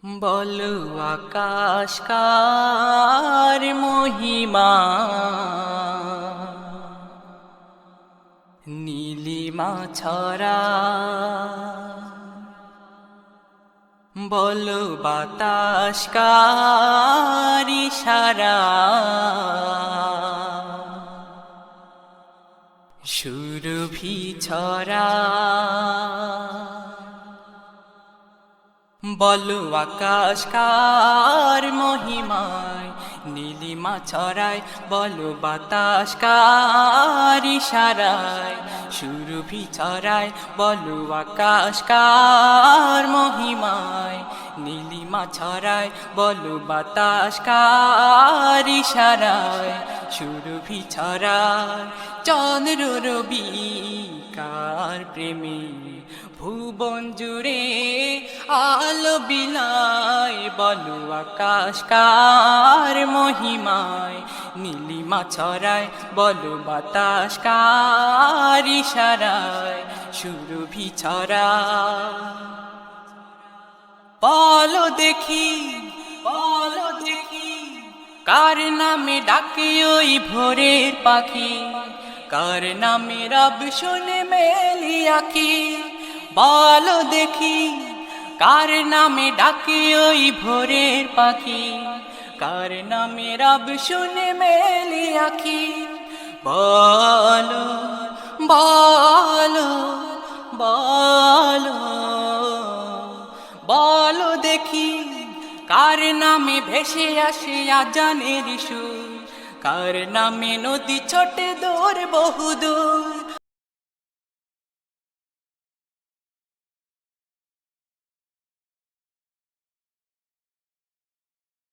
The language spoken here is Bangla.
বলো আকাশ কার মহিমা, নীলিমা ছড়া। বলো বাতাস কার ইশারা, সুরভি ছড়া। বলো আকাশ কার মহিমায়, নীলিমা ছড়ায়। বলো বাতাস কার ইশারায়, সুরভি ছড়ায়। বলো আকাশ কার মহিমায়, নীলিমা ছড়ায়। বলো বাতাস কার ইশারায়, সুরভি ছড়ায়। চন্দ্র রবি কার প্রেমে, ভুবন জুড়ে আলো বিলায়। বলো আকাশ কার মহিমায়, নীলিমা ছড়ায়। বলো বাতাস কার ইশারায়, সুরভি ছড়ায়। বলো দেখি, বলো দেখি, কার নামে ডাকে ওই ভোরের পাখি, কার নামে রব শুনে মেলি আঁখি। বলো দেখি, কার নামে ডাকে ওই ভোরের পাখি, কার নামে রব শুনে মেলি আঁখি। বলো বলো বলো বলো দেখি, কার নামে ভেসে আসে আজানের সুর, কার নামে নদী ছোটে দূর বহুদূর।